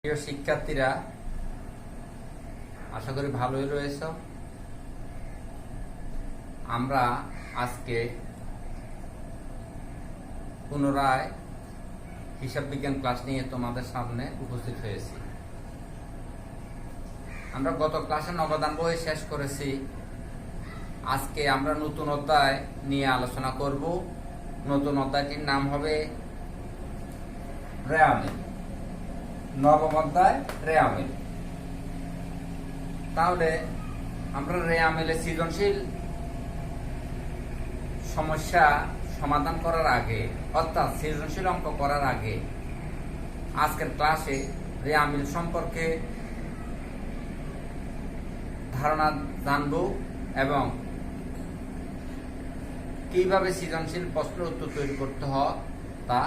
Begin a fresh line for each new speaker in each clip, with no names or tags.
প্রিয় শিক্ষার্থীরা, আশা করি ভালোই রয়েছ। আমরা আজকে পুনরায় হিসাব বিজ্ঞান ক্লাস নিয়ে তোমাদের সামনে উপস্থিত হয়েছি। আমরা গত ক্লাসে নবদান বই শেষ করেছি। আজকে আমরা নতুন অধ্যায় নিয়ে আলোচনা করব। নতুন অধ্যায়টির নাম হবে রেয়ামিল। নবম অধ্যায় রেয়ামিল। তাহলে আমরা রেয়ামিলের সৃজনশীল সমস্যা সমাধান করার আগে, অর্থাৎ সৃজনশীল অঙ্ক করার আগে, আজকের ক্লাসে রেয়ামিল সম্পর্কে ধারণা জানব এবং কিভাবে সৃজনশীল প্রশ্নের উত্তর তৈরি করতে হয় তা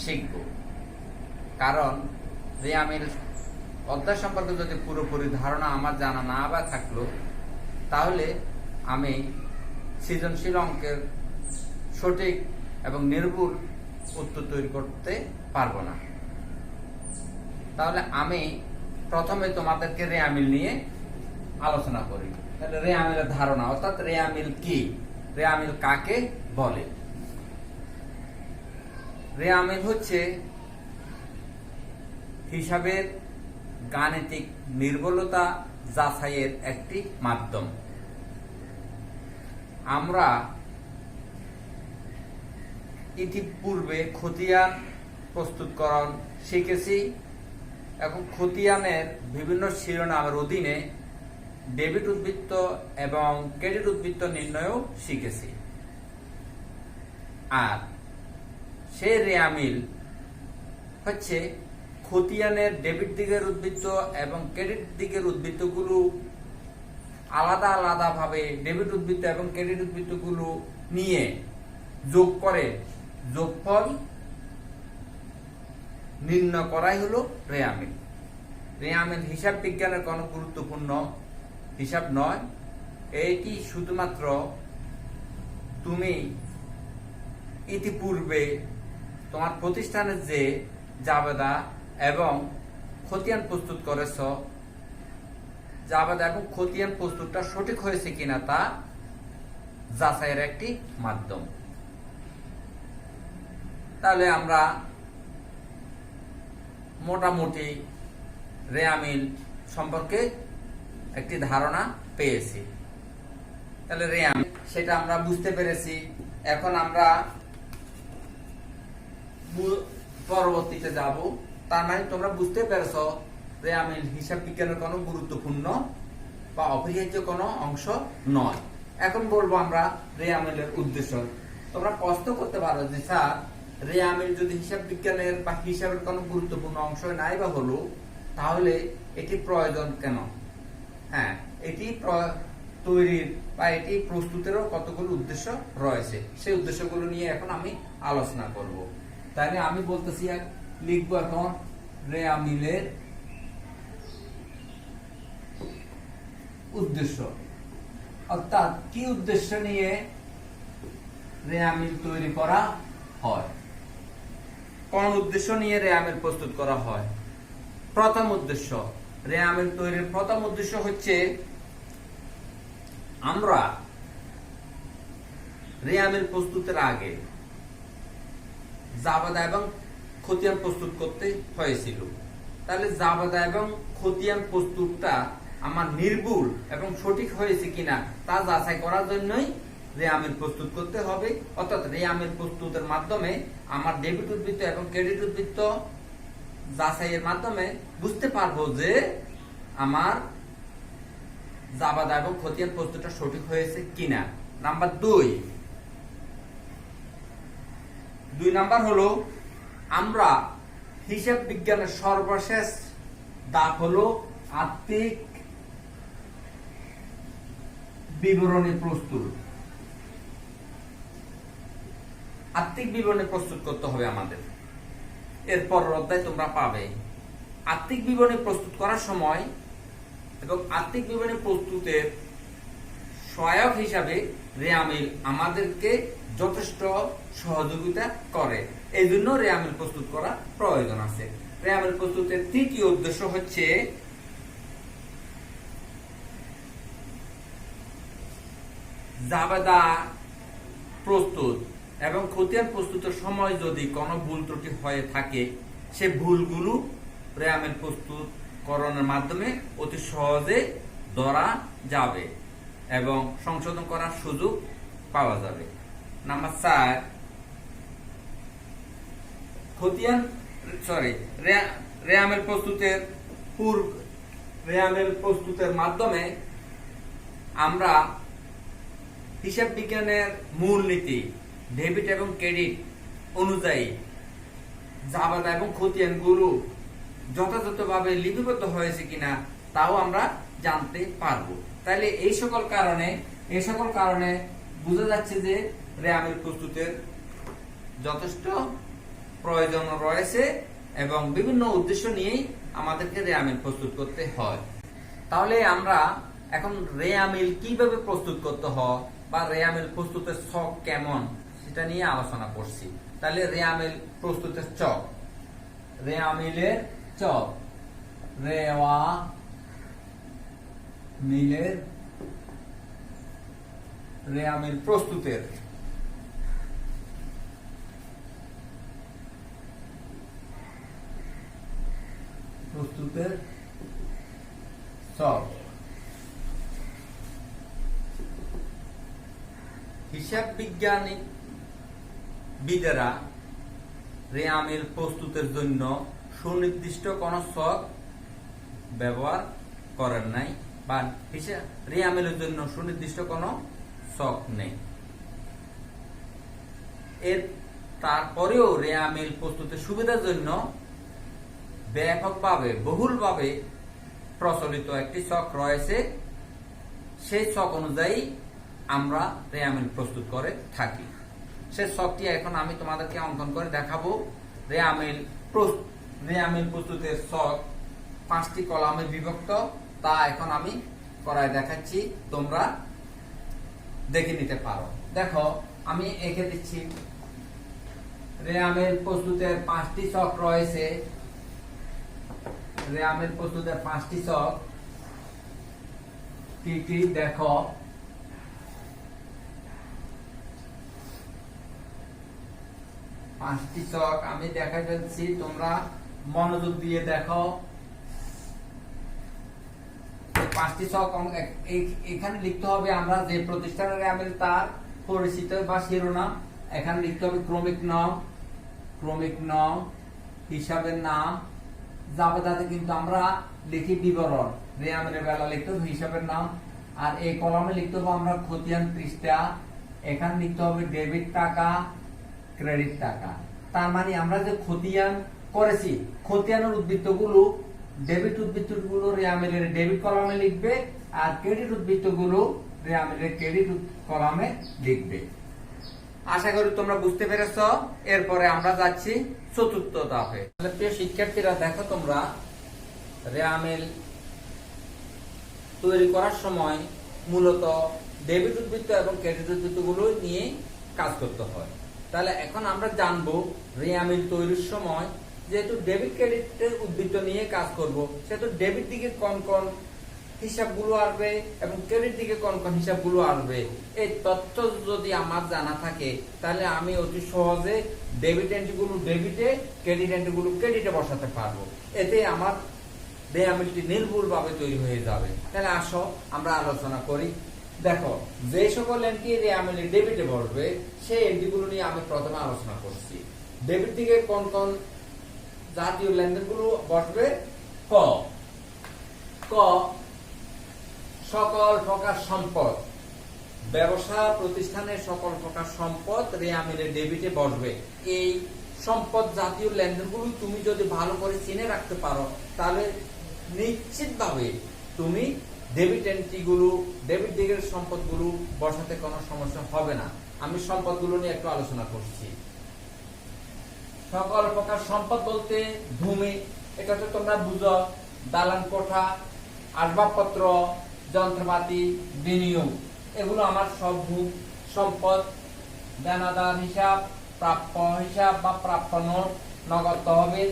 শিখব। কারণ রেয়ামিল অধ্যায় সম্পর্কে যদি পুরোপুরি ধারণা আমার জানা না বা থাকলো, তাহলে আমি সৃজনশীল অঙ্কের সঠিক এবং নির্ভুল উত্তর তৈরি করতে পারবো না। তাহলে আমি প্রথমে তোমাদেরকে রেয়ামিল নিয়ে আলোচনা করি। তাহলে রেয়ামিলের ধারণা, অর্থাৎ রেয়ামিল কি, রেয়ামিল কাকে বলে। রেয়ামিল হচ্ছে হিসাবের গাণিতিক নির্ভুলতা যাচাইয়ের একটি মাধ্যম। আমরা ইতিপূর্বে খতিয়ান প্রস্তুতকরণ শিখেছি এবং খতিয়ানের বিভিন্ন শিরোনামের অধীনে ডেবিট উদ্বৃত্ত এবং ক্রেডিট উদ্বৃত্ত নির্ণয়ও শিখেছি। আর সেই রেয়ামিল হচ্ছে খতিয়ানের ডেবিট দিকের উদ্বৃত্ত এবং ক্রেডিট দিকের উদ্বৃত্তগুলো আলাদা আলাদা ভাবে ডেবিট উদ্বৃত্ত এবং ক্রেডিট উদ্বৃত্তগুলো নিয়ে যোগ করে যোগফল নির্ণয় করাই হলো রেয়ামিল। রেয়ামিল হিসাব বিজ্ঞানের কোনো গুরুত্বপূর্ণ হিসাব নয়। এটি শুধুমাত্র তুমি ইতিপূর্বে তোমার প্রতিষ্ঠানের যে জাবেদা এবং খতিয়ান প্রস্তুত করেছ, জাবেদা এবং খতিয়ান প্রস্তুতটা সঠিক হয়েছে কিনা তা যাচাইয়ের একটি মাধ্যম। তাহলে আমরা মোটামুটি রেয়ামিল সম্পর্কে একটি ধারণা পেয়েছি। তাহলে রেয়ামিল সেটা আমরা বুঝতে পেরেছি। এখন আমরা পরবর্তীতে যাব। তার মানে তোমরা বুঝতে পেরেছ রেয়ামিল হিসাব বিজ্ঞানের কোনো গুরুত্বপূর্ণ বা অপরিহার্য কোনো অংশ নয়। এখন বলবো আমরা রেয়ামিলের উদ্দেশ্য। তোমরা প্রশ্ন করতে পারো যে স্যার, রেয়ামিল যদি হিসাব বিজ্ঞানের বা হিসাবের কোনো গুরুত্বপূর্ণ অংশ নাই বা হলো, তাহলে এটি প্রয়োজন কেন? হ্যাঁ, এটি তৈরির বা এটি প্রস্তুতেরও কতগুলো উদ্দেশ্য রয়েছে। সেই উদ্দেশ্যগুলো নিয়ে এখন আমি আলোচনা করব। তাহলে আমি বলতেছি, লিখবো এখন রেয়ামিলের উদ্দেশ্য, অর্থাৎ কি উদ্দেশ্য নিয়ে রেয়ামিল তৈরি করা হয়, কোন উদ্দেশ্য নিয়ে রেয়ামিল প্রস্তুত করা হয়। প্রথম উদ্দেশ্য, রেয়ামিল তৈরির প্রথম উদ্দেশ্য হচ্ছে আমরা রেয়ামিল প্রস্তুতের আগে জাবেদা এবং খতিয়ান প্রস্তুত করতে হয়েছিল। তাহলে জাবেদা এবং খতিয়ান প্রস্তুতটা আমার নির্ভুল এবং সঠিক হয়েছে কিনা তা যাচাই করার জন্যই রেয়ামিল প্রস্তুত করতে হবে। অর্থাৎ রেয়ামিল প্রস্তুতের মাধ্যমে আমার ডেবিট উদ্বৃত্ত এবং ক্রেডিট উদ্বৃত্ত যাচাইয়ের মাধ্যমে বুঝতে পারবো যে আমার জাবেদা এবং খতিয়ান প্রস্তুতটা সঠিক হয়েছে কিনা। নাম্বার দুই নাম্বার হলো, আমরা হিসাব বিজ্ঞানের সর্বশেষ ধাপ হলো আর্থিক বিবরণী প্রস্তুত। আর্থিক বিবরণী প্রস্তুত করতে হবে আমাদের। এরপর অধ্যায় তোমরা পাবে। আর্থিক বিবরণী প্রস্তুত করার সময় এবং আর্থিক বিবরণী প্রস্তুতের সহায়ক হিসাবে রেয়ামিল আমাদেরকে যথেষ্ট সহযোগিতা করে। এই জন্য রেয়ামিল প্রস্তুত করা প্রয়োজন আছে। রেয়ামেল প্রস্তুতের তৃতীয় উদ্দেশ্য হচ্ছে জাবেদা প্রস্তুত এবং খতিয়ান প্রস্তুতের সময় যদি কোনো ভুল ত্রুটি হয়ে থাকে সে ভুলগুলো রেয়ামেল প্রস্তুতকরণের মাধ্যমে অতি সহজে ধরা যাবে এবং সংশোধন করার সুযোগ পাওয়া যাবে। নাম্বার 4, রেয়ামেল প্রস্তুতের মাধ্যমে আমরা হিসাব বিজ্ঞানের মূলনীতি ডেবিট এবং ক্রেডিট অনুযায়ী জাবেদা এবং খতিয়ানগুলো যথাযথভাবে লিপিবদ্ধ হয়েছে কিনা তাও আমরা জানতে পারবো। তাহলে এই সকল কারণে বোঝা যাচ্ছে যে রেয়ামেল প্রস্তুতের যথেষ্ট প্রয়োজন রয়েছে এবং বিভিন্ন উদ্দেশ্য নিয়েই আমাদেরকে রেয়ামেল প্রস্তুত করতে হয়। তাহলে আমরা এখন রেয়ামেল কিভাবে প্রস্তুত করতে হয় বা রেয়ামেল প্রস্তুতের ছক কেমন সেটা নিয়ে আলোচনা করছি। তাহলে রেয়ামেল প্রস্তুতের ছক, রেয়ামেলের ছক, রেয়ামেল প্রস্তুতের ছক। হিসাব বিজ্ঞানীবিদেরা রেয়ামেল প্রস্তুতের জন্য সুনির্দিষ্ট কোন ছক ব্যবহার করেন নাই বা রেয়ামেলের জন্য সুনির্দিষ্ট কোন ছক নেই। তারপরেও রেয়ামেল প্রস্তুতের সুবিধার জন্য ব্যাপকভাবে বহুলভাবে প্রচলিত একটি ছক রয়েছে। সেই ছক অনুযায়ী আমরা রেয়ামেল প্রস্তুত করে থাকি। সেই ছকটি এখন আমি তোমাদেরকে অঙ্কন করে দেখাবো। রেয়ামেল প্রস্তুতের ছক 5টি কলামে বিভক্ত, তা এখন আমি করায় দেখাচ্ছি, তোমরা দেখে নিতে পারো। দেখো আমি এঁকে দিচ্ছি। রেয়ামেল প্রস্তুতের 5টি ছক রয়েছে। রেয়ামেল প্রস্তুতের 5টি ছক কি কি দেখো। পাঁচটি ছক আমি দেখাই ফেলছি, তোমরা মনোযোগ দিয়ে দেখো। 5টি ছক এখানে লিখতে হবে আমরা যে প্রতিষ্ঠানের রেয়ামেল তার পরিচিত বা শিরোনাম। এখানে লিখতে হবে ক্রমিক নং, হিসাবের নাম। জাবেদাতে কিন্তু আমরা লিখি বিবরণ, রেয়ামেলের বেলা লিখতে হবে হিসাবের নাম। আর এই কলামে লিখতে হবে আমরা খতিয়ান পৃষ্ঠা। এখানে লিখতে হবে ডেবিট টাকা, ক্রেডিট টাকা। তার মানে আমরা যে খতিয়ান করেছি, খতিয়ানের উদ্বৃত্তগুলো, ডেবিট উদ্বৃত্তগুলো রেয়ামেলের ডেবিট কলামে লিখবে আর ক্রেডিট উদ্বৃত্তগুলো রেয়ামেলের ক্রেডিট কলামে লিখবে। আশা করি তোমরা বুঝতে পেরেছ। এরপরে আমরা যাচ্ছি চতুর্থ ধাপে। প্রিয় শিক্ষার্থীরা দেখো, তোমরা রেয়ামেল তৈরি করার সময় মূলত ডেবিট উদ্বৃত্ত এবং ক্রেডিট উদ্বৃত্তগুলো নিয়ে কাজ করতে হয়। তাহলে এখন আমরা জানবো রেয়ামেল তৈরির সময় যেহেতু ডেবিট ক্রেডিটের উদ্বৃত্ত নিয়ে কাজ করব, সেহেতু ডেবিট দিকে কোন কোন হিসাবগুলো আসবে এবং ক্রেডিট দিকে কোন কোন হিসাবগুলো আসবে, এই তথ্য যদি আমার জানা থাকে তাহলে আমি অতি সহজে ডেবিট এন্ট্রিগুলো ডেবিটে, ক্রেডিট এন্ট্রিগুলো ক্রেডিটে বসাতে পারবো। এতে আমার রেয়ামেলটি নির্ভুলভাবে তৈরি হয়ে যাবে। তাহলে আসো আমরা আলোচনা করি। দেখো, যে সকল এন্ট্রি রেয়ামেলে ডেবিটে বসবে সেই এন্ট্রিগুলো নিয়ে আমি প্রথমে আলোচনা করছি। ডেবিট দিকে কোন কোন জাতীয় লেনদেনগুলো বসবে? ক সকল প্রকার সম্পদ, ব্যবসা প্রতিষ্ঠানের সকল প্রকার সম্পদ রেয়ামেলে ডেবিটে বসবে। এই সম্পদ জাতীয় লেনদেনগুলো তুমি যদি ভালো করে চিনে রাখতে পারো তাহলে নিশ্চিতভাবে তুমি ডেবিট এন্ট্রিগুলো, ডেবিট দিকের সম্পদগুলো বসাতে কোনো সমস্যা হবে না। আমি সম্পদগুলো নিয়ে একটু আলোচনা করছি। সকল প্রকার সম্পদ বলতে ভূমি, এটা তো তোমরা বুঝো, দালান কোঠা, আসবাবপত্র, যন্ত্রপাতি, বিনিয়োগ, এগুলো আমার সব সম্পদ। দেনাদার হিসাব, প্রাপ্য হিসাব বা প্রাপ্য নোট, নগদ তহবিল,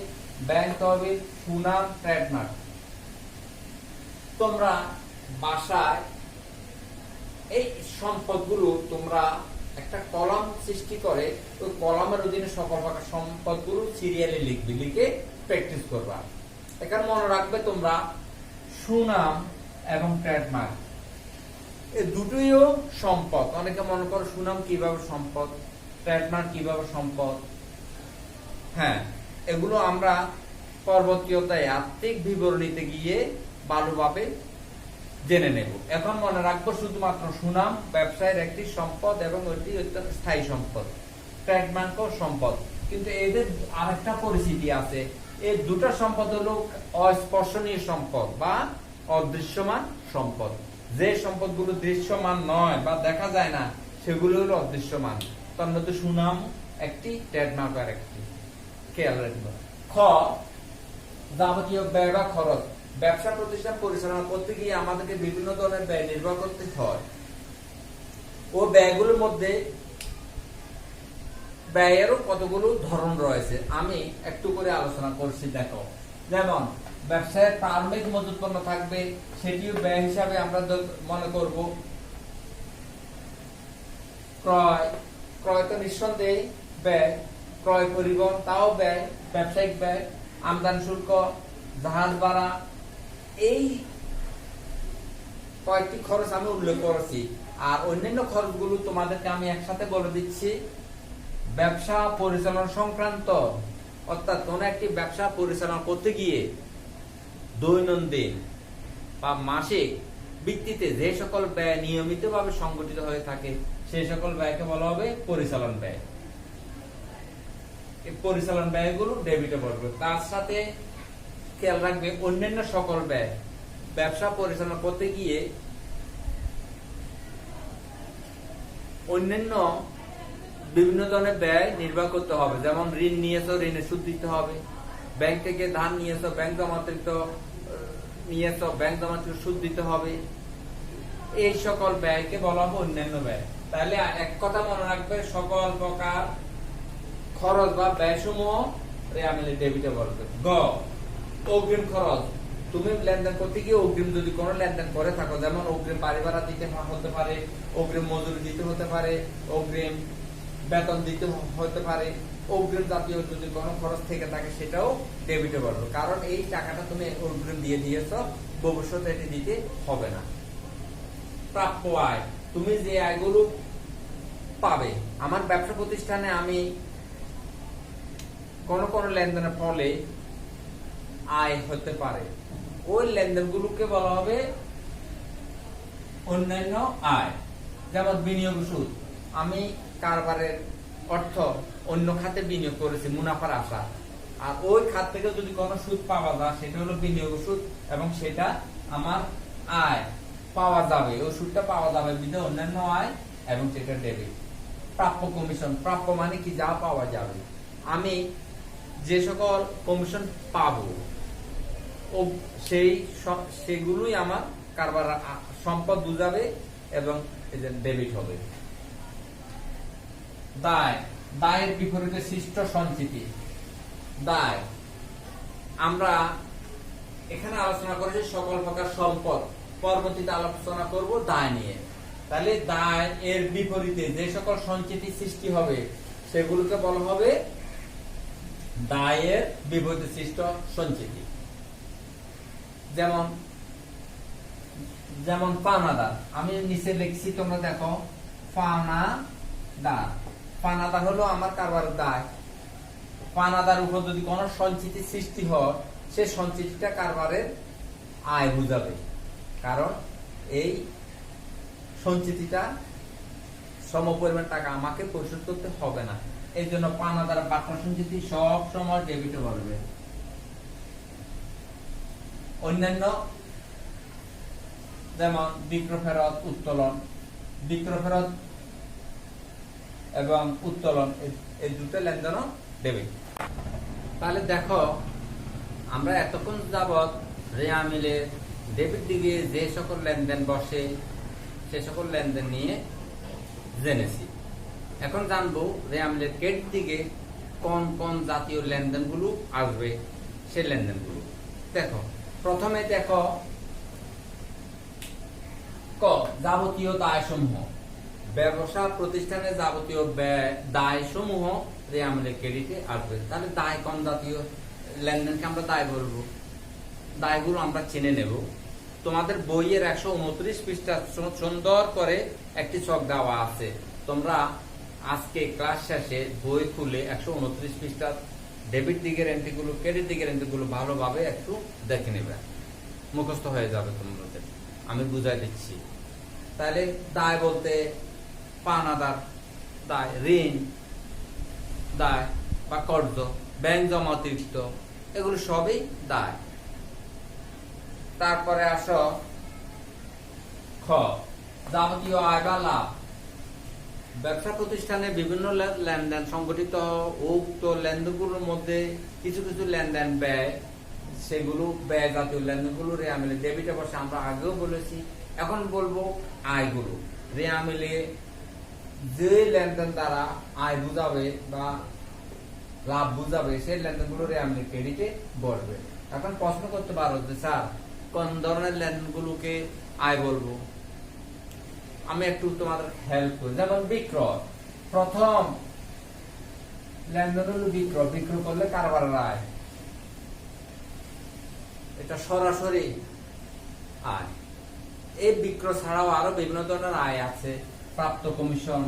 ব্যাংক তহবিল, সুনাম, ট্রেডমার্ক। তোমরা বাসায় এই সম্পদগুলো তোমরা একটা কলাম সৃষ্টি করে ওই কলামের অধীনে সকল প্রকার সম্পদগুলো সিরিয়ালে লিখবে, লিখে প্র্যাকটিস করবা। এখানে মনে রাখবে তোমরা সুনাম এবং ট্রেডমার্ক এই দুটোইও সম্পদ। অনেকে মনে করো সুনাম কিভাবে সম্পদ, ট্রেডমার্ক কিভাবে সম্পদ। হ্যাঁ, এগুলো আমরা পরবর্তীতে আর্থিক বিবরণীতে গিয়ে ভালোভাবে জেনে নেব। এখন মনে রাখবো শুধুমাত্র সুনাম ব্যবসায়ের একটি সম্পদ এবং ওইটি অত্যন্ত স্থায়ী সম্পদ, ট্রেডমার্কও সম্পদ। কিন্তু এদের আরেকটা পরিস্থিতি আছে, এই দুটো সম্পদ হলো অস্পর্শনীয় সম্পদ বা অদৃশ্যমান সম্পদ। যে সম্পদগুলো দৃশ্যমান নয় বা দেখা যায় না সেগুলো হলো অদৃশ্যমান। তার মধ্যে সুনাম একটি, ট্রেডমার্ক আর একটি। খেয়াল রাখবে। খ, যাবতীয় ব্যয় বা খরচ। ব্যবসা প্রতিষ্ঠান পরিচালনা করতে গিয়ে আমাদেরকে বিভিন্ন ধরনের ব্যয় নির্বাহ করতে হয়। ও ব্যয়গুলোর মধ্যে ব্যয়েরও কতগুলো ধরন রয়েছে, আমি একটু করে আলোচনা করছি। দেখো, যেমন ব্যবসায়ের প্রারম্ভিক মজুত পণ্য থাকবে, সেটিও ব্যয় হিসাবে আমরা মনে করব। ক্রয়, ক্রয় তো নিঃসন্দেহে ব্যয়। ক্রয় পরিবহন, তাও ব্যয়, ব্যবসায়িক ব্যয়। আমদানি শুল্ক, জাহাজ ভাড়া, এই কয়েকটি খরচ আমি উল্লেখ করেছি। আর অন্যান্য খরচগুলো তোমাদেরকে আমি একসাথে বলে দিচ্ছি। ব্যবসা পরিচালনা সংক্রান্ত, অর্থাৎ কোন একটি ব্যবসা পরিচালনা করতে গিয়ে দৈনন্দিন বা মাসিক ভিত্তিতে যে সকল ব্যয় নিয়মিতভাবে সংগঠিত হয়ে থাকে সেই সকল ব্যয়কে বলা হবে পরিচালন ব্যয়। এই পরিচালন ব্যয়গুলো ডেবিটে পড়বে। তার সাথে খেয়াল রাখবে অন্যান্য সকল ব্যয়, ব্যবসা পরিচালনা করতে গিয়ে অন্যান্য বিভিন্ন ধরনের ব্যয় নির্বাহ করতে হবে। যেমন ঋণ নিয়েছো, ঋণের সুদ দিতে হবে। ব্যাংক থেকে ধার নিয়েছো, ব্যাংক জমাকৃত নিয়েছো, ব্যাংক জমাকৃত সুদ দিতে হবে। এই সকল ব্যয়কে বলা হবে অন্যান্য ব্যয়। তাহলে এক কথা মনে রাখবে, সকল প্রকার খরচ বা ব্যয়সমূহ রেয়ামিলে ডেবিটে বলবে। গ, অগ্রিম খরচ। তুমি লেনদেন করতে গিয়ে অগ্রিম যদি কোনো লেনদেন করে থাকো, যেমন অগ্রিম বাড়ি ভাড়া দিতে হতে পারে, অগ্রিম মজুরি দিতে হতে পারে, অগ্রিম বেতন দিতে হতে পারে, অগ্রিম জাতীয় যদি কোনো খরচ থেকে থাকে সেটাও ডেবিটে বলবে। কারণ এই টাকাটা তুমি অগ্রিম দিয়ে দিয়েছ, ভবিষ্যতে এটি দিতে হবে না। প্রাপ্য আয়, তুমি যে আয়গুলো পাবে। আমার ব্যবসা প্রতিষ্ঠানে আমি কোন কোন লেনদেনের ফলে আয় হতে পারে, ওই লেনদেনগুলোকে বলা হবে অন্যান্য আয়। যেমন বিনিয়োগ সুদ, আমি কারবারের অর্থ অন্য খাতে বিনিয়োগ করেছি মুনাফার আশা, আর ওই খাত থেকে যদি কোনো সুদ পাওয়া যায় সেটা হলো বিনিয়োগ সুদ, এবং সেটা আমার আয় পাওয়া যাবে, ওই সুদটা পাওয়া যাবে বিধে অন্যান্য আয়, এবং সেটা ডেবিট। প্রাপ্য কমিশন, প্রাপ্য মানে কি যা পাওয়া যাবে। আমি যে সকল কমিশন পাবো সেগুলোই আমার কারবার সম্পদ বুঝাবে এবং ডেবিট হবে। দায়, দায়ের বিপরীতে সৃষ্ট সঞ্চিতি। দায়, আমরা এখানে আলোচনা করেছি সকল প্রকার সম্পদ, পরবর্তীতে আলোচনা করব দায় নিয়ে। তাহলে দায় এর বিপরীতে যে সকল সঞ্চিতি সৃষ্টি হবে সেগুলোকে বলা হবে দায়ের বিপরীতে সৃষ্ট সঞ্চিতি। যেমন যেমন পাওনাদার, আমি নিচে লিখছি, তোমরা দেখো। পাওনাদার, পাওনাদার হলো আমার কারবারের দায়। পাওনাদার উপর যদি কোনো সঞ্চিতি সৃষ্টি হয়, সে সঞ্চিতিটা কারবারের আয় বুঝাবে, কারণ এই সঞ্চিতিটা সমপরিমাণ টাকা আমাকে পরিশোধ করতে হবে না। এই জন্য পাওনাদার বাক্য সঞ্চিতি সব সময় ডেবিটে বলবে। অন্যান্য যেমন বিক্রয় ফেরত, উত্তোলন, বিক্রয় ফেরত এবং উত্তোলন এই দুটো লেনদেনও ডেবিট। তাহলে দেখো, আমরা এতক্ষণ যাবৎ রেয়া মিলে ডেবিট দিকে যে সকল লেনদেন বসে সে সকল লেনদেন নিয়ে জেনেছি। এখন জানবো রেয়া মিলের ক্রেডিট দিকে কোন কোন জাতীয় লেনদেনগুলো আসবে সেই লেনদেনগুলো। দেখো প্রথমে দেখো ক যাবতীয় দায়সমূহ, ব্যবসা প্রতিষ্ঠানের যাবতীয় দায়সমূহ রেয়ামিলের ক্রেডিটে আসবে। তাহলে দায় কোন জাতীয় লেনদেনকে আমরা দায় বলবো? দায়গুলো আমরা চিনে নেব। তোমাদের বইয়ের 129 পৃষ্ঠা সুন্দর করে একটি ছক দেওয়া আছে। তোমরা আজকে ক্লাস শেষে বই খুলে 129 পৃষ্ঠা ডেবিট দিকের এন্ট্রিগুলো, ক্রেডিট দিকের এন্ট্রিগুলো ভালোভাবে একটু দেখে নেবে, মুখস্থ হয়ে যাবে তোমাদের। আমি বুঝাই দিচ্ছি। তাহলে দায় বলতে পাওনাদার দায়, ঋণ দায় বা কর্জ, ব্যাংক জমা অতিরিক্ত, এগুলো সবই দায়। তারপরে আসো খ যাবতীয় আয় বা লাভ। ব্যবসা প্রতিষ্ঠানে বিভিন্ন লেনদেন সংগঠিত, উক্ত লেনদেনগুলোর মধ্যে কিছু কিছু লেনদেন ব্যয়, সেগুলো ব্যয় জাতীয় লেনদেনগুলো রেয়ামিলে ডেবিটে বসে। আমরা আগেও বলেছি। এখন বলবো আয়গুলো। রেয়ামিলে যে লেনদেন দ্বারা আয় বুঝাবে বা লাভ বুঝাবে, সেই লেনদেনগুলো রেয়ামিলে ক্রেডিটে বসবে। এখন প্রশ্ন করতে পারো যে স্যার কোন ধরনের লেনদেনগুলোকে আয় বলবো? আমি একটু তোমাদের হেল্প করি। যেমন বিক্রয়, প্রথম লেনদেন হলো বিক্রয়। বিক্রয় করলে কারবারের আয়, এটা সরাসরি আয়। এই বিক্রয় ছাড়াও আরো বিভিন্ন ধরনের আয় আছে। প্রাপ্ত কমিশন,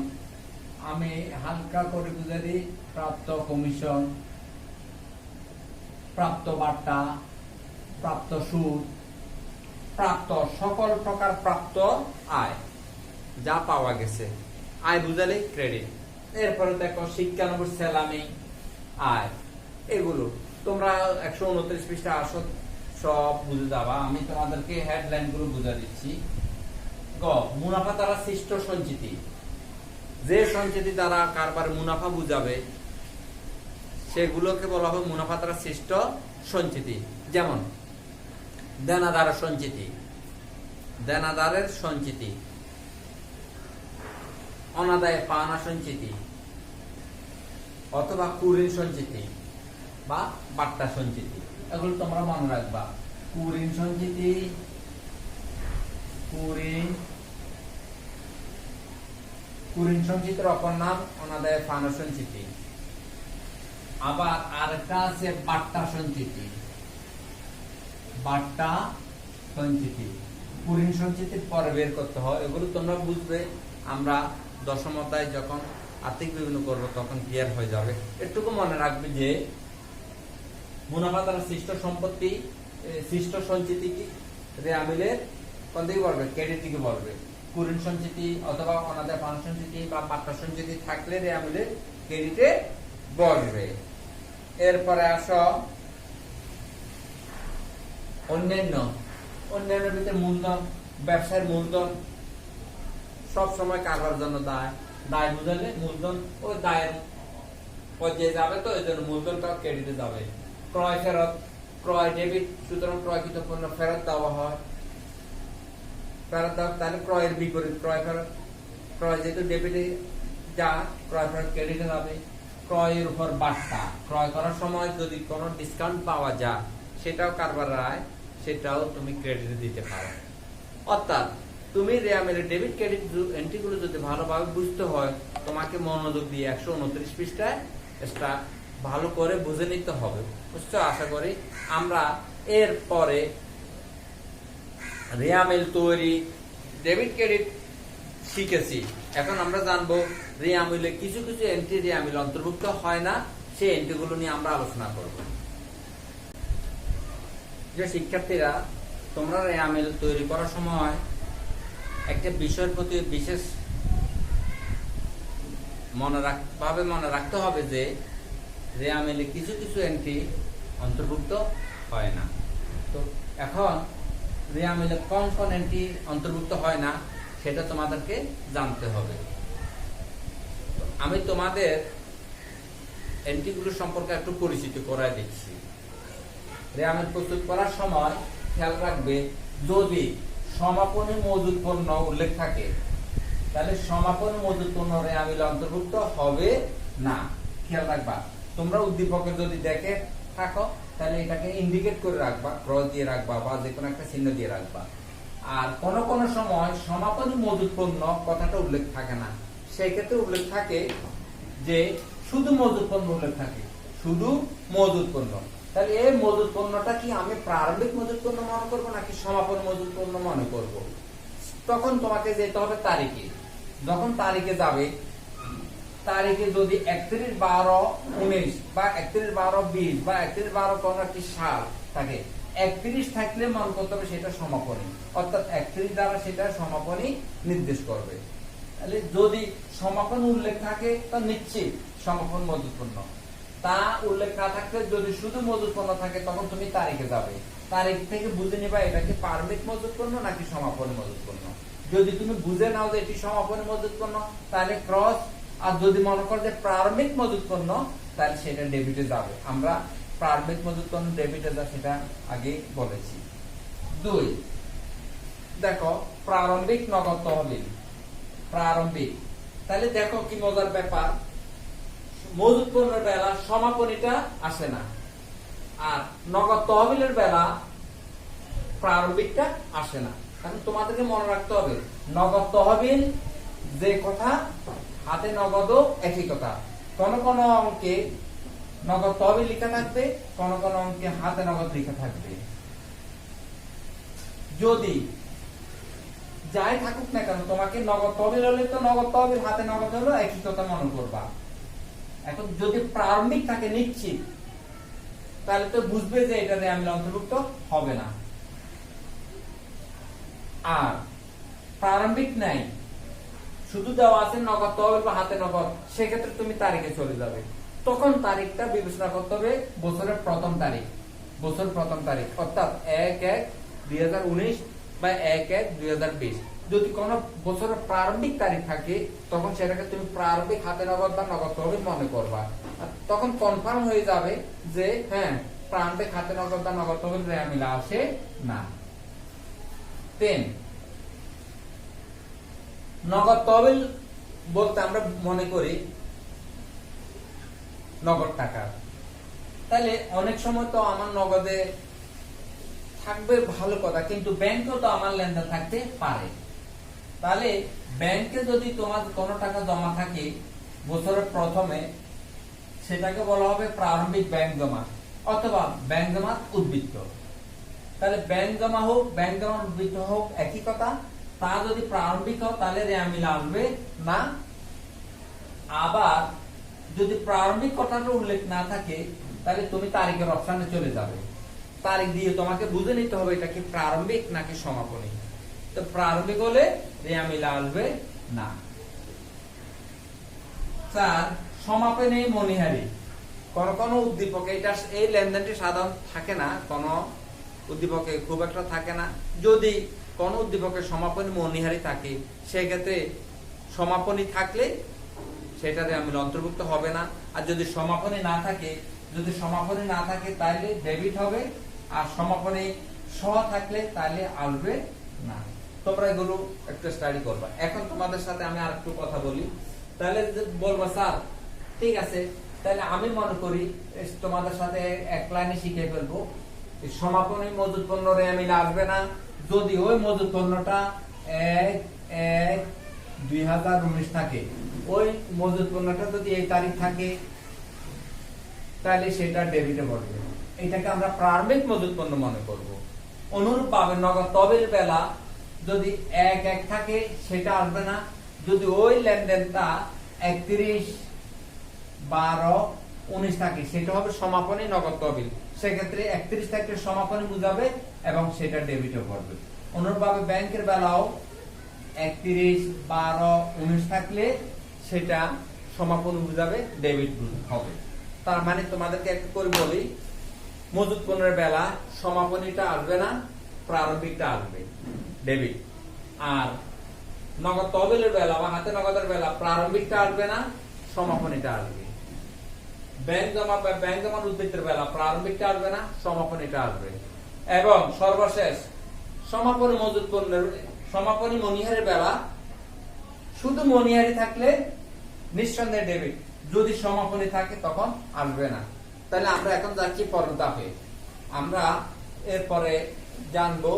আমি হালকা করে বুঝে দিই। প্রাপ্ত কমিশন, প্রাপ্ত বার্তা, প্রাপ্ত সুদ, প্রাপ্ত সকল প্রকার প্রাপ্ত আয় যা পাওয়া গেছে, আয় বুঝালে ক্রেডিট। এরপরে দেখো শিক্ষানবিশ সেলামি আয়, এগুলো তোমরা 129 পৃষ্ঠা আসো, সব বুঝে যাবা। আমি তোমাদেরকে হেডলাইন গুলো বুঝা দিচ্ছি। গ মুনাফা দ্বারা সৃষ্ট সঞ্চিতি। যে সঞ্চিতি দ্বারা কারবার মুনাফা বুঝাবে সেগুলোকে বলা হবে মুনাফা দ্বারা সৃষ্ট সঞ্চিতি। যেমন দেনাদারের সঞ্চিতি, দেনাদারের সঞ্চিতি, অনাদায়ে পাওনা সঞ্চিতি, অথবা কুঋণ সঞ্চিতি বা বাট্টা সঞ্চিতি। এগুলো তোমরা মনে রাখবা। কুঋণ সঞ্চিতি, কুঋণ সঞ্চিতির অপর নাম অনাদায়ে পাওনা সঞ্চিতি। আবার আরেকটা আছে বাট্টা সঞ্চিতি। বাট্টা সঞ্চিতি কুঋণ সঞ্চিতির পরে বের করতে হয়। এগুলো তোমরা বুঝবে। আমরা দশম অধ্যায় যখন আর্থিক বিভিন্ন করবো তখন ক্লিয়ার হয়ে যাবে। এটুকু মনে রাখবে যে মুনাফা দ্বারা সৃষ্ট সম্পত্তি, সৃষ্ট সঞ্চিতি কি রেয়ামিলের কোন দিকে বলবে? ক্রেডিট দিকে বলবে। কুঋণ সঞ্চিতি অথবা অনাদায়ে পাওনা সঞ্চিতি বা বাট্টা সঞ্চিতি থাকলে রেয়ামিলের ক্রেডিটে বলবে। এরপরে আসো অন্যান্য। অন্যান্যের ভিতরে মূলধন, ব্যবসায়ের মূলধন সব সময় কারবার জন্য দায়। দায় বুঝালে মূলধন ওই দায়ের পর্যায়ে যাবে, তো এই জন্য মূলধনটা ক্রেডিটে যাবে। ক্রয় ফেরত, ক্রয় ডেবিট, সুতরাং ক্রয়কৃত পণ্য ফেরত দেওয়া হয়। ফেরত দেওয়া, তাহলে ক্রয়ের বিপরীত ক্রয় ফেরত। ক্রয় যেহেতু ডেবিটে যা, ক্রয় ফেরত ক্রেডিটে যাবে। ক্রয়ের উপর বাট্টা, ক্রয় করার সময় যদি কোনো ডিসকাউন্ট পাওয়া যায় সেটাও কারবারের আয়, সেটাও তুমি ক্রেডিটে দিতে পারো। অর্থাৎ তুমি রেয়ামিলের ডেবিট ক্রেডিট এন্ট্রিগুলো যদি ভালোভাবে বুঝতে হয়, তোমাকে মনোযোগ দিয়ে 129 পৃষ্ঠায় এটা ভালো করে বুঝে নিতে হবে। বুঝছো? আশা করি আমরা এরপরে রেয়ামিল তৈরি, ডেবিট ক্রেডিট শিখেছি। এখন আমরা জানবো রেয়ামিলে কিছু কিছু এন্ট্রি রেয়ামিল অন্তর্ভুক্ত হয় না, সেই এন্ট্রিগুলো নিয়ে আমরা আলোচনা করব। যে শিক্ষার্থীরা তোমরা রেয়ামিল তৈরি করার সময় একটা বিষয়ের প্রতি বিশেষ মনে রাখতে হবে যে রেয়ামিলে কিছু কিছু এন্ট্রি অন্তর্ভুক্ত হয় না। তো এখন রেয়ামিলে কোন কোন এন্ট্রি অন্তর্ভুক্ত হয় না সেটা তোমাদেরকে জানতে হবে। আমি তোমাদের এন্ট্রিগুলো সম্পর্কে একটু পরিচিতি করায় দিচ্ছি। রেয়ামিল প্রস্তুত করার সময় খেয়াল রাখবে, যদি সমাপনী মজুদ পণ্য উল্লেখ থাকে তাহলে সমাপনী মজুদ পণ্য রেয়ামিল অন্তর্ভুক্ত হবে না। খেয়াল রাখবা। তোমরা উদ্দীপকে যদি দেখে থাকো তাহলে এটাকে ইন্ডিকেট করে রাখবা, ক্রস দিয়ে রাখবা বা যে কোনো একটা চিহ্ন দিয়ে রাখবা। আর কোন কোন সময় সমাপনী মজুদ পণ্য কথাটা উল্লেখ থাকে না, সেই ক্ষেত্রে উল্লেখ থাকে যে শুধু মজুদ পণ্য উল্লেখ থাকে, শুধু মজুদ পণ্য। তাহলে এই মজুদ পণ্যটা কি আমি প্রারম্ভিক মজুদ পণ্য মনে করব নাকি সমাপনী মজুদ পণ্য মনে করব? তখন তোমাকে যেতে হবে তারিখে। যখন তারিখে যাবে, তারিখে যদি 31/12/19 বা 31/12/20 বা 31/12 কোন একটি সাল থাকে, 31 থাকলে মনে করতে হবে সেটা সমাপনী, অর্থাৎ 31 দ্বারা সেটা সমাপনী নির্দেশ করবে। তাহলে যদি সমাপনী উল্লেখ থাকে তা নিশ্চিত সমাপন মজুদ পণ্য, তা উল্লেখ না থাকলে যদি শুধু মজুদ পণ্য থাকে তখন তুমি তারিখে যাবে, তারিখ থেকে বুঝে নিবা এটা কি প্রারম্ভিক মজুদ পণ্য নাকি সমাপনী মজুদ পণ্য। যদি তুমি বুঝে নাও যে এটি সমাপনী মজুদ পণ্য তাহলে ক্রস, আর যদি মনে করো যে প্রারম্ভিক মজুদ পণ্য তাহলে সেটা ডেবিটে যাবে। আমরা প্রারম্ভিক মজুদ পণ্য ডেবিটে যা সেটা আগে বলেছি। 2 দেখো প্রারম্ভিক নগদ তহবিল। প্রারম্ভিক, তাহলে দেখো কি মজার ব্যাপার, মজুদ পণ্যের বেলা সমাপনীটা আসে না, আর নগদ তহবিলের বেলা প্রারম্ভিকটা আসে না। কারণ তোমাদেরকে মনে রাখতে হবে নগদ তহবিল যে কথা, হাতে নগদও একই কথা। কোন কোন অঙ্কে নগদ তহবিল লেখা থাকবে, কোন কোন অঙ্কে হাতে নগদ লেখা থাকবে। যদি যাই থাকুক না কেন তোমাকে নগদ তহবিল হলে তো নগদ তহবিল, হাতে নগদ হলো একই কথা মনে করবা। এখন যদি প্রারম্ভিক থাকে নিশ্চিত, তাহলে তো বুঝবে যে এটা রেয়ামিল অন্তর্ভুক্ত হবে না। আর প্রারম্ভিক নাই, শুধু দেওয়া আছে নগদ তহবিল বা হাতে নগদ, সেক্ষেত্রে তুমি তারিখে চলে যাবে। তখন তারিখটা বিবেচনা করতে হবে বছরের প্রথম তারিখ, বছর প্রথম তারিখ, অর্থাৎ 1/1/2019 বা 1/1/2020। যদি কোন বছরের প্রারম্ভিক তারিখ থাকে তখন সেটাকে তুমি প্রারম্ভিক হাতে নগদ বা নগদ তহবিল মনে করবা। তখন কনফার্ম হয়ে যাবে যে হ্যাঁ প্রারম্ভিক হাতে নগদ বা নগদ তহবিল রেয়ামিলা আসে না। 10 নগদ তহবিল বলতে আমরা মনে করি নগদ টাকা। তাহলে অনেক সময় তো আমার নগদে থাকবে, ভালো কথা, কিন্তু ব্যাংকেও তো আমার লেনদেন থাকতে পারে। তাহলে ব্যাংকে যদি তোমার কোনো টাকা জমা থাকে বছরের প্রথমে, সেটাকে বলা হবে প্রারম্ভিক ব্যাংক জমা অথবা ব্যাংক জমা উদ্বৃত্ত। তাহলে ব্যাংক জমা হোক, ব্যাংক জমা উদ্বৃত্ত হোক একই কথা। তা যদি প্রারম্ভিক হোক তাহলে রেয়ামিল আসবে না। আবার যদি প্রারম্ভিক কথাটা উল্লেখ না থাকে তাহলে তুমি তারিখের অপশনে চলে যাবে। তারিখ দিয়ে তোমাকে বুঝে নিতে হবে এটা কি প্রারম্ভিক নাকি সমাপনী। তো প্রারম্ভিক হলে রেয়ামিল আসবে না। 4 সমাপনী মনিহারি। কোন কোন উদ্দীপকে এটা, এই লেনদেনটি সাধারণ থাকে না, কোন উদ্দীপকে খুব একটা থাকে না। যদি কোন উদ্দীপকে সমাপনী মনিহারি থাকে সেক্ষেত্রে সমাপনী থাকলে সেটা রেয়ামিল অন্তর্ভুক্ত হবে না। আর যদি সমাপনী না থাকে, তাহলে ডেবিট হবে, আর সমাপনী সহ থাকলে তাহলে আসবে না। তোমরা এগুলো একটু স্টাডি করবা। এখন তোমাদের সাথে আমি আরেকটু কথা বলি। তাহলে বলবো স্যার ঠিক আছে, তাহলে আমি মনে করি তোমাদের সাথে এক লাইনে শিখে ফেলবো সমাপনী মজুদ পণ্য রেয়ামিল আসবে না যদি ওই মজুদ পণ্যটা 1/1/2019 থাকে। ওই মজুদ পণ্যটা যদি এই তারিখ থাকে তাহলে সেটা ডেবিটে পড়বে, এটাকে আমরা প্রারম্ভিক মজুদ পণ্য মনে করব। অনুরূপ ভাবে নগদ তহবিল বেলা যদি 1/1 থাকে সেটা আসবে না। যদি ওই লেনদেনটা 31/12/19 থাকে সেটা হবে সমাপনী নগদ তহবিল, সেক্ষেত্রে 31 থাকলে সমাপনী বুঝাবে এবং সেটা ডেবিটে পড়বে। অনুরূপ ভাবে ব্যাংকের বেলাও 31/12/19 থাকলে সেটা সমাপনী বুঝাবে, ডেবিট হবে। তার মানে তোমাদেরকে একটু করে বলি, মজুদ পণ্যের বেলা সমাপনীটা আসবে না, প্রারম্ভিকটা আসবে ডেবিট। আর নগদ তহবিলের বেলা বা হাতে নগদের বেলা প্রারম্ভিকটা আসবে না, সমাপনীটা আসবে। ব্যাংক জমা বা ব্যাংক জমার উদ্বৃত্তের বেলা প্রারম্ভিকটা আসবে না, সমাপনীটা আসবে। এবং সর্বশেষ সমাপনী মজুদ পণ্যের সমাপনী মনিহারের বেলা শুধু মনিহারি থাকলে নিঃসন্দেহে ডেবিট, যদি সমাপনী থাকে তখন আসবে না। তাহলে আমরা এখন যাচ্ছি পরের ধাপে। আমরা এরপরে জানবো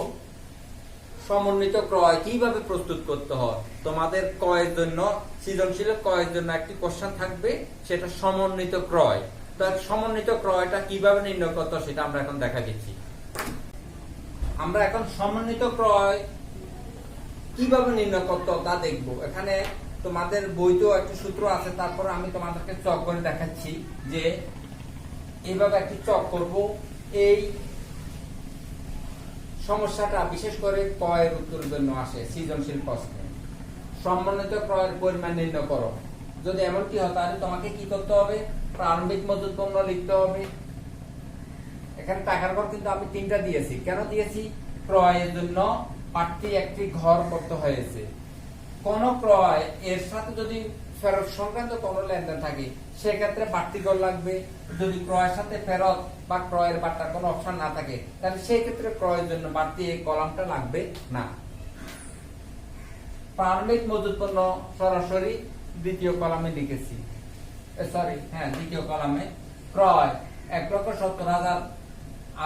সমন্বিত ক্রয় কিভাবে প্রস্তুত করতে হয়। তোমাদের ক্রয়ের জন্য, সৃজনশীল ক্রয়ের জন্য একটি কোশ্চেন থাকবে, সেটা সমন্বিত ক্রয়। তার সমন্বিত ক্রয়টা কিভাবে নির্ণয় করতে হয় সেটা আমরা এখন দেখা দিচ্ছি। আমরা এখন সমন্বিত ক্রয় কিভাবে নির্ণয় করতে হয় তা দেখবো। এখানে তোমাদের বইতেও একটি সূত্র আছে, তারপর আমি তোমাদেরকে চক করে দেখাচ্ছি যে এইভাবে একটি চক করব। এই সমস্যাটা বিশেষ করে ক্রয়ের উত্তরের জন্য আসে সৃজনশীল প্রশ্নে। সমন্বিত ক্রয়ের পরিমাণ নির্ণয় করো। যদি এমনটি হয় তাহলে তোমাকে কি করতে হবে? প্রারম্ভিক মজুত পণ্য লিখতে হবে। এখানে টাকার ঘর কিন্তু আমি 3টা দিয়েছি। কেন দিয়েছি? ক্রয়ের জন্য পাঠটি একটি ঘর করতে হয়েছে। কোন ক্রয় এর সাথে যদি ফেরত সংক্রান্ত কোন লেনদেন থাকে সেক্ষেত্রে বাড়তি ঘর লাগবে। যদি ক্রয়ের সাথে ফেরত বা ক্রয়ের বার্তার কোনো অপশন না থাকে তাহলে সেই ক্ষেত্রে ক্রয়ের জন্য বাড়তি এই কলামটা লাগবে না। প্রারম্ভিক মজুত পণ্য সরাসরি দ্বিতীয় কলামে লিখেছি। দ্বিতীয় কলামে ক্রয় 1,70,000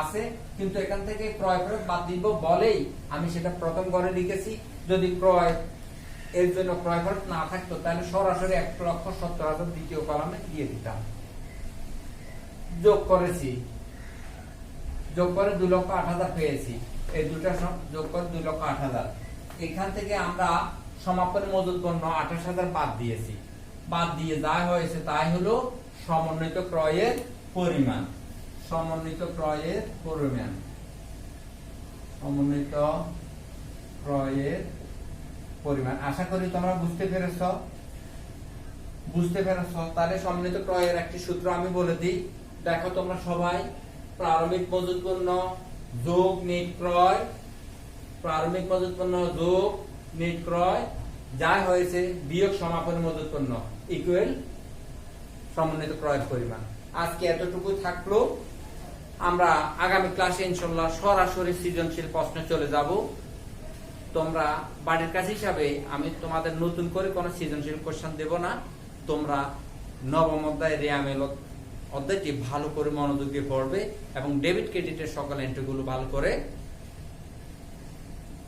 আছে, কিন্তু এখান থেকে ক্রয় ফেরত বাদ দিব বলেই আমি সেটা প্রথম ঘরে লিখেছি। যদি ক্রয় এর জন্য ক্রয় ফেরত না থাকতো তাহলে সরাসরি 1,70,000 দ্বিতীয় কলামে দিয়ে দিতাম। যোগ করেছি, যোগ করে 2,08,000 পেয়েছি। এই দুটা যোগ করে 2,08,000। এখান থেকে আমরা সমাপনী মজুত পণ্য 28,000 বাদ দিয়েছি। বাদ দিয়ে যা হয়েছে তাই হলো সমন্বিত ক্রয়ের পরিমাণ। সমন্বিত ক্রয়ের পরিমাণ, সমন্বিত ক্রয়ের পরিমাণ। আশা করি তোমরা বুঝতে পেরেছ। তাহলে সমন্বিত ক্রয়ের একটি সূত্র আমি বলে দিই। দেখো তোমরা সবাই, প্রারম্ভিক মজুত পণ্য যোগ নেট ক্রয়, প্রারম্ভিক মজুত পণ্য যোগ নেট ক্রয় যা হয়েছে বিয়োগ সমাপনী মজুত পণ্য ইকুয়াল সমন্বিত ক্রয়ের পরিমাণ। আজকে এতটুকু থাকলো। আমরা আগামী ক্লাসে ইনশাআল্লাহ সরাসরি সৃজনশীল প্রশ্নে চলে যাব। তোমরা বাড়ির কাজ হিসাবে আমি তোমাদের নতুন করে কোনো সৃজনশীল কোশ্চেন দেব না। তোমরা নবম অধ্যায় রেয়ামেল অধ্যায়টি ভালো করে মনোযোগ দিয়ে পড়বে এবং ডেবিট ক্রেডিটের সকল এন্ট্রিগুলো ভালো করে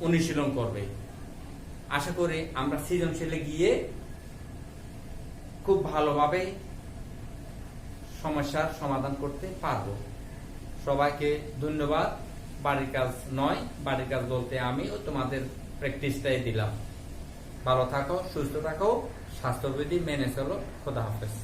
অনুশীলন করবে। আশা করি আমরা সৃজনশীলে গিয়ে খুব ভালোভাবে সমস্যার সমাধান করতে পারবো। সবাইকে ধন্যবাদ। বাড়ির কাজ নয়, বাড়ির কাজ বলতে আমিও তোমাদের প্র্যাকটিসটাই দিলাম। ভালো থাকো, সুস্থ থাকো, স্বাস্থ্যবিধি মেনে চলো। খোদা হাফেজ।